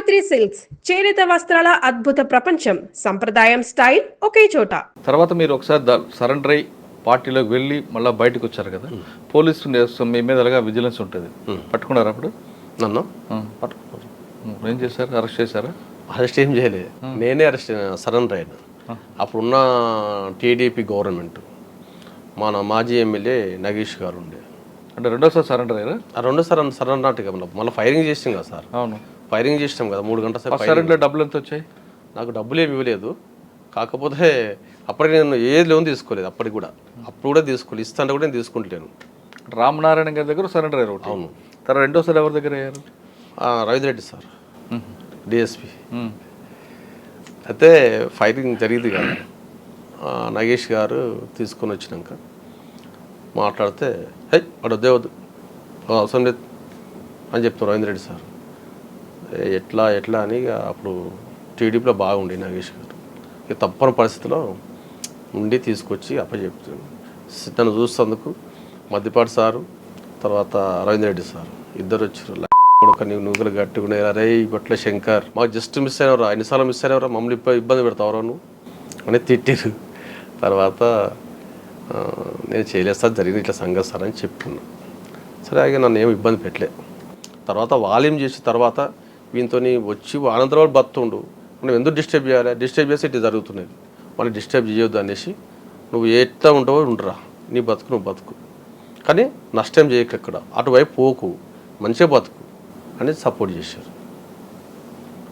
Savitri silks చేనేత వస్త్రాల అద్భుత ప్రపంచం. సంప్రదాయం స్టైల్ ఒకే చోట. తర్వాత మీరు ఒకసారి సరెండర్ అయ్యి పార్టీలోకి వెళ్ళి మళ్ళీ బయటకు వచ్చారు కదా, పోలీసు మీ మీద అలాగా విజిలెన్స్ ఉంటుంది, పట్టుకున్నారు అప్పుడు నన్ను పట్టుకున్నారు. ఏం చేశారు? అరెస్ట్ చేశారా? అరెస్ట్ ఏం చేయలేదు, నేనే అరెస్ట్ సరెండర్ అయినా. అప్పుడున్న టీడీపీ గవర్నమెంట్ మన మాజీ ఎమ్మెల్యే నగేష్ గారు ఉండే. అంటే రెండోసారి సరెండర్ అయ్యారా? రెండోసారి సరెండర్ నాటుగా మళ్ళీ ఫైరింగ్ చేసాం కదా సార్. అవును, ఫైరింగ్ చేసాం కదా 3 గంటల సేపు. సరెండర్లో డబ్బులు ఎంత వచ్చాయి? నాకు డబ్బులు ఏమి ఇవ్వలేదు, కాకపోతే అప్పటికి నేను ఏది లోన్ తీసుకోలేదు. అప్పటికి కూడా అప్పుడు కూడా తీసుకోలేదు, ఇస్తాంటే కూడా నేను తీసుకుంటలేను. రామనారాయణ గారి దగ్గర సరెండర్ అయ్యారు. అవును. తర్వాత రెండోసారి ఎవరి దగ్గర అయ్యారు? Ravindra Reddy sir, DSP. అయితే ఫైరింగ్ జరిగింది కదా, నగేష్ గారు తీసుకొని వచ్చినాక మాట్లాడితే హై అక్కడ వద్దు అవసరం లేదు అని చెప్తాను రవీంద్రెడ్డి సార్. ఎట్లా అని అప్పుడు టీడీపీలో బాగుండే నగేష్ గారు. ఇక తప్పని పరిస్థితిలో ఉండి తీసుకొచ్చి అప్పచెప్తాను. నన్ను చూసేందుకు మద్దిపాటి సారు, తర్వాత రవీంద్రెడ్డి సార్ ఇద్దరు వచ్చారు. ఒక నువ్వులు గట్టిగా రే ఇప్పట్లో శంకర్ మాకు జస్ట్ మిస్ అయినవరా, ఎన్నిసార్లు మిస్ అయినవరా, మమ్మల్ని ఇబ్బంది పెడతావరా నువ్వు అని తిట్టిరు. తర్వాత నేను చేయలేదు సార్, జరిగింది ఇట్లా సంగతి సార్ అని చెప్పుకున్నా. సరే అలాగే నన్ను ఏమి ఇబ్బంది పెట్టలే. తర్వాత వాల్యూమ్ చేసి తర్వాత వీనితో వచ్చి అనంతరం బతుండు, నువ్వు ఎందుకు డిస్టర్బ్ చేయాలి, డిస్టర్బ్ చేసి ఇట్లా జరుగుతున్నాయి, మళ్ళీ డిస్టర్బ్ చేయొద్దు అనేసి నువ్వు ఎట్లా ఉంటావో ఉండరా, నీ బతుకు నువ్వు బతుకు, కానీ నష్టం చేయకు, ఎక్కడ అటువైపు పోకు, మంచిగా బతుకు అని సపోర్ట్ చేశారు.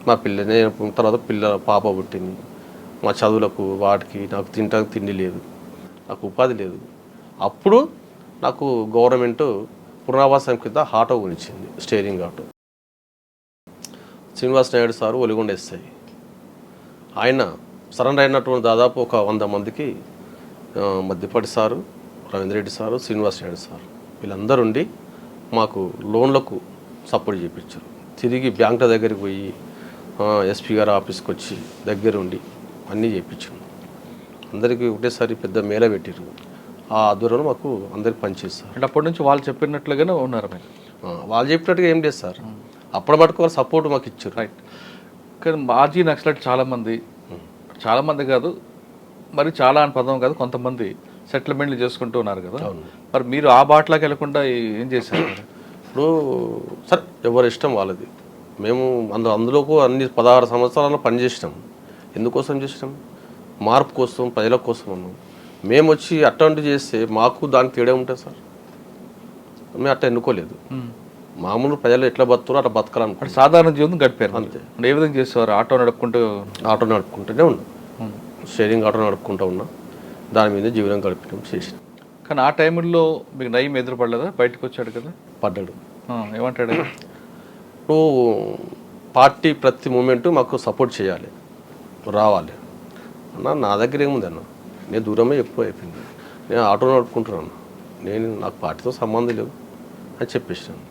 మా నేను తర్వాత పాప పుట్టింది, మా చదువులకు వాటికి నాకు తినడానికి తిండి లేదు, నాకు ఉపాధి లేదు. అప్పుడు నాకు గవర్నమెంట్ పునరావాసం కింద ఆటో కొనిచ్చింది, steering auto. Srinivas Naidu sir Oligonda SI, ఆయన సరెండర్ అయినటువంటి దాదాపు ఒక 100 మందికి Maddipati sir, Ravindra Reddy sir, Srinivas Naidu sir వీళ్ళందరూ ఉండి మాకు లోన్లకు సపోర్ట్ చేయించారు. తిరిగి బ్యాంకుల దగ్గరికి పోయి ఎస్పీ గారు ఆఫీస్కి వచ్చి దగ్గరుండి అన్నీ చేయించాము. అందరికీ ఒకటేసారి పెద్ద మేళ పెట్టారు. ఆ ఆధ్వర్యంలో మాకు అందరికి పనిచేస్తారు. అంటే అప్పటి నుంచి వాళ్ళు చెప్పినట్లుగానే ఉన్నారు మీరు? వాళ్ళు చెప్పినట్టుగా ఏం లేదు సార్, అప్పుడు మటుకు వాళ్ళు సపోర్ట్ మాకు ఇచ్చారు. రైట్. కానీ మాజీ నక్సలైట్ చాలామంది కాదు, మరి చాలా అని పదం కాదు, కొంతమంది సెటిల్మెంట్లు చేసుకుంటూ ఉన్నారు కదా, మరి మీరు ఆ బాటలోకి వెళ్ళకుండా ఏం చేశారు? ఇప్పుడు సార్ ఎవరి ఇష్టం వాళ్ళది. మేము అందులోకి అన్ని 16 సంవత్సరాల్లో పనిచేసినాం. ఎందుకోసం చేసినాం? మార్పు కోసం, ప్రజల కోసం ఉన్నాం. మేము వచ్చి అటెంప్ట్ చేస్తే మాకు దానికి తేడా ఉంటుంది సార్. మేము అట్లా ఎన్నుకోలేదు. మామూలు ప్రజలు ఎట్లా బతుకుతారో అట్లా బతకాలనుకుంటే సాధారణ జీవితం గడిపారు. అంతే. ఏ విధంగా చేసేవారు? ఆటో నడుపుకుంటూనే ఉన్నాం, షేరింగ్ ఆటో నడుపుకుంటూ ఉన్నాం, దాని మీద జీవనం గడిపినాం, చేసినాం. కానీ ఆ టైంలో మీకు నయం ఎదురుపడలేదా? బయటకు వచ్చాడు కదా, పడ్డాడు. ఏమంటాడు? నువ్వు పార్టీ ప్రతి మూమెంట్ మాకు సపోర్ట్ చేయాలి, రావాలి అన్న. నా దగ్గర ఏముంది అన్న, నేను దూరమే ఎక్కువ అయిపోయింది, నేను ఆటో నడుపుకుంటున్నాను, నాకు పార్టీతో సంబంధం లేదు అని చెప్పేసినాను.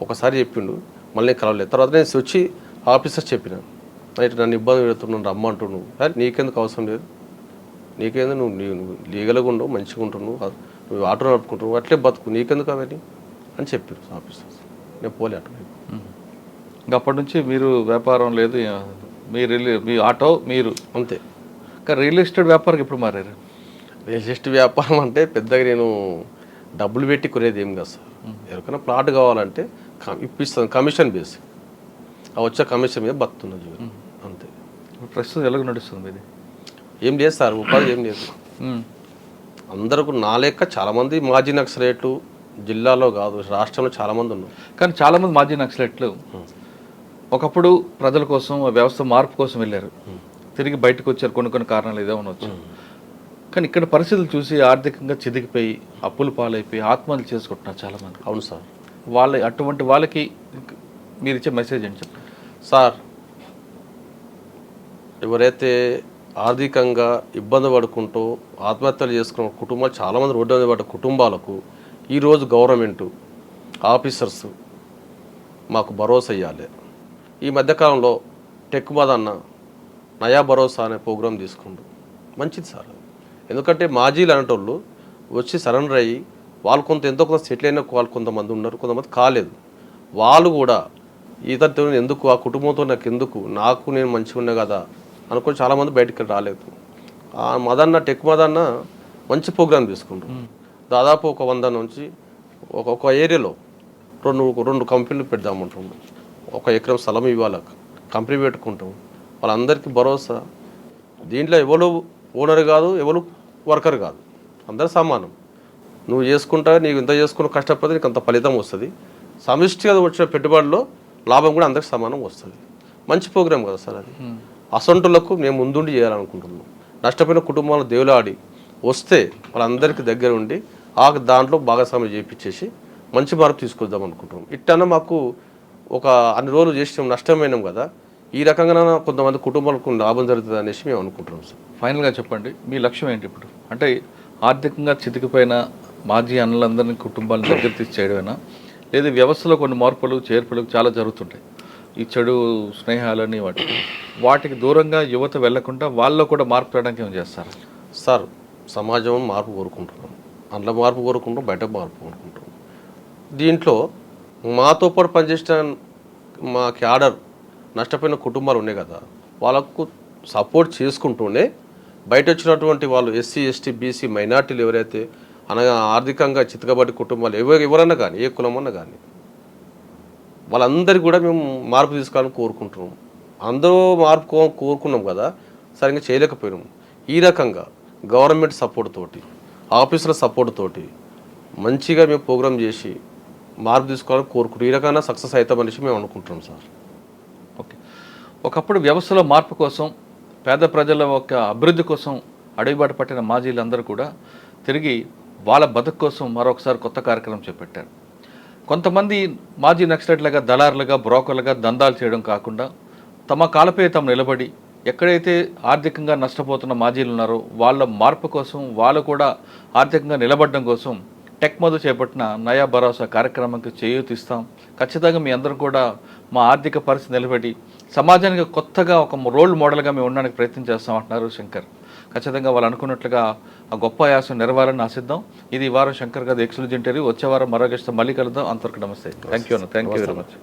ఒకసారి చెప్పిండు, మళ్ళీ నేను కలవలేదు. తర్వాత నేను వచ్చి ఆఫీసర్ చెప్పినాను, ఇట్లా నన్ను ఇబ్బంది పెడుతున్నాను, రమ్మంటూ నువ్వు నీకెందుకు అవసరం లేదు, నీకేందుకు నువ్వు లీగల్గా ఉండవు, మంచిగా ఉంటున్నావు, నువ్వు ఆటో నడుపుకుంటున్నావు, అట్లే బతుకు, నీకెందుకు అవన్నీ అని చెప్పారు ఆఫీసర్స్. నేను పోలే అటు. ఇంకా అప్పటి నుంచి మీరు వ్యాపారం లేదు, మీ ఆటో మీరు అంతే. కానీ రియల్ ఎస్టేట్ వ్యాపారం ఎప్పుడు మారారు? రియల్ ఎస్టేట్ వ్యాపారం అంటే పెద్దగా నేను డబ్బులు పెట్టి కొనేది ఏం కాదు సార్. ఎవరికైనా ప్లాట్ కావాలంటే ఇప్పిస్తాను, కమిషన్ బేస్, వచ్చే కమిషన్ మీద బతుకుతున్నా జీవనం అంతే. ప్రస్తుతం ఎలాగ నడుస్తుంది ఇది? ఏం లేదు సార్, ఉపాధి ఏం లేదు. అందరికి నా లెక్క చాలామంది మాజీ నక్సలైట్లు జిల్లాలో కాదు రాష్ట్రంలో చాలామంది ఉన్నారు. కానీ చాలామంది మాజీ నక్సలైట్లు ఒకప్పుడు ప్రజల కోసం, వ్యవస్థ మార్పు కోసం వెళ్ళారు, తిరిగి బయటకు వచ్చారు, కొన్ని కారణాలు ఏదో ఉండవచ్చు. కానీ ఇక్కడ పరిస్థితులు చూసి ఆర్థికంగా చిదిగిపోయి అప్పులు పాలైపోయి ఆత్మహత్యలు చేసుకుంటున్నారు చాలామంది. అవును సార్. అటువంటి వాళ్ళకి మీరు ఇచ్చే మెసేజ్ ఏంటి చెప్పండి సార్? ఎవరైతే ఆర్థికంగా ఇబ్బంది పడుకుంటూ ఆత్మహత్యలు చేసుకున్న కుటుంబాలు చాలామంది రోడ్డు మీద పడ్డ కుటుంబాలకు ఈరోజు గవర్నమెంటు ఆఫీసర్స్ మాకు భరోసా ఇవ్వాలి. ఈ మధ్యకాలంలో టెక్ మదన్న నయా భరోసా అనే ప్రోగ్రాం తీసుకుండు, మంచిది సార్. ఎందుకంటే మాజీలు అనేటోళ్ళు వచ్చి సరెండర్ అయ్యి వాళ్ళు ఎంతో కొంత సెటిల్ అయిన వాళ్ళు కొంతమంది ఉన్నారు, కొంతమంది కాలేదు. వాళ్ళు కూడా ఇతరుతో ఎందుకు, ఆ కుటుంబంతో నాకు ఎందుకు, నాకు నేను మంచిగా ఉన్నా కదా అనుకొని చాలామంది బయటికి రాలేదు. ఆ మదన్న టెక్ మదన్న మంచి ప్రోగ్రామ్ తీసుకుంటాం. దాదాపు ఒక 100 నుంచి ఒక ఏరియాలో రెండు కంపెనీలు పెడదామంటాం. 1 ఎకరం స్థలం ఇవ్వాలి, కంపెనీ పెట్టుకుంటాం. వాళ్ళందరికీ భరోసా. దీంట్లో ఎవరు ఓనర్ కాదు, ఎవరు వర్కర్ కాదు, అందరూ సమానం. నువ్వు చేసుకుంటా, నీకు ఇంత చేసుకుని కష్టపడితే నీకు అంత ఫలితం వస్తుంది. సమిష్టిగా వచ్చిన పెట్టుబడిలో లాభం కూడా అందరికి సమానం వస్తుంది. మంచి ప్రోగ్రామ్ కదా సార్ అది. అసొంటులకు మేము ముందుండి చేయాలనుకుంటున్నాం. నష్టపోయిన కుటుంబాలను దేవులాడి వస్తే వాళ్ళందరికీ దగ్గర ఉండి దాంట్లో భాగస్వామ్యం చేయించేసి మంచి మార్పు తీసుకొద్దాం అనుకుంటున్నాం. ఇట్టన్నా మాకు ఒక అన్ని రోజులు చేసినాం, నష్టమైనాం కదా, ఈ రకంగా కొంతమంది కుటుంబాలకు లాభం జరుగుతుంది అనేసి మేము అనుకుంటున్నాం సార్. ఫైనల్గా చెప్పండి, మీ లక్ష్యం ఏంటి ఇప్పుడు? అంటే ఆర్థికంగా చితికిపోయిన మాజీ అన్నలందరినీ కుటుంబాలను దగ్గర తీసి చేయడమేనా, లేదా వ్యవస్థలో కొన్ని మార్పులు చేర్పులు చాలా జరుగుతుంటాయి, ఈ చెడు స్నేహాలని వాటికి దూరంగా యువత వెళ్లకుండా వాళ్ళలో కూడా మార్పు రావడానికి ఏం చేస్తారు సార్? సమాజం మార్పు కోరుకుంటున్నాం, అందులో మార్పు కోరుకుంటాం, బయట మార్పు కోరుకుంటాం. దీంట్లో మాతో పాటు పనిచేసిన మా క్యాడర్ నష్టపోయిన కుటుంబాలు ఉన్నాయి కదా, వాళ్ళకు సపోర్ట్ చేసుకుంటూనే బయట వచ్చినటువంటి వాళ్ళు ఎస్సీ ఎస్టీ బీసీ మైనార్టీలు ఎవరైతే అనగా ఆర్థికంగా చితకబడి కుటుంబాలు ఎవరన్నా కానీ, ఏ కులమన్నా కానీ, వాళ్ళందరికీ కూడా మేము మార్పు తీసుకోవాలని కోరుకుంటున్నాం. అందరూ మార్పు కోరుకున్నాం కదా, సరిగ్గా చేయలేకపోయినాం. ఈ రకంగా గవర్నమెంట్ సపోర్ట్ తోటి, ఆఫీసుల సపోర్ట్ తోటి మంచిగా మేము ప్రోగ్రామ్ చేసి మార్పు తీసుకోవాలని కోరుకుంటాం. ఈ రకంగా సక్సెస్ అవుతామనేసి మేము అనుకుంటున్నాం సార్. ఓకే. ఒకప్పుడు వ్యవస్థలో మార్పు కోసం, పేద ప్రజల యొక్క అభివృద్ధి కోసం అడుగుబాటు పట్టిన మాజీలందరూ కూడా తిరిగి వాళ్ళ బతుకు కోసం మరొకసారి కొత్త కార్యక్రమం చేపట్టారు. కొంతమంది మాజీ నక్సలైట్లుగా, దళారులుగా, బ్రోకర్లుగా దందాలు చేయడం కాకుండా తమ కాలపై తాము నిలబడి ఎక్కడైతే ఆర్థికంగా నష్టపోతున్న మాజీలు ఉన్నారో వాళ్ళ మార్పు కోసం, వాళ్ళు కూడా ఆర్థికంగా నిలబడడం కోసం టెక్ మధు చేపట్టిన నయా భరోసా కార్యక్రమానికి చేయూతిస్తాం. ఖచ్చితంగా మీ అందరూ కూడా మా ఆర్థిక పరిస్థితి నిలబడి సమాజానికి కొత్తగా ఒక రోల్ మోడల్గా మేము ఉండడానికి ప్రయత్నం చేస్తామంటున్నారు శంకర్. ఖచ్చితంగా వాళ్ళు అనుకున్నట్లుగా ఆ గొప్ప ఆయాసం నెరవేరాలని ఆశిద్దాం. ఇది ఈ వారం శంకర్ గారి ఎక్స్క్లూజివ్ ఇంటర్వ్యూ. వచ్చే వారం మరో గెస్ట్తో మళ్ళీ కలుద్దాం. అంతవరకు నమస్తే. Thank you very much.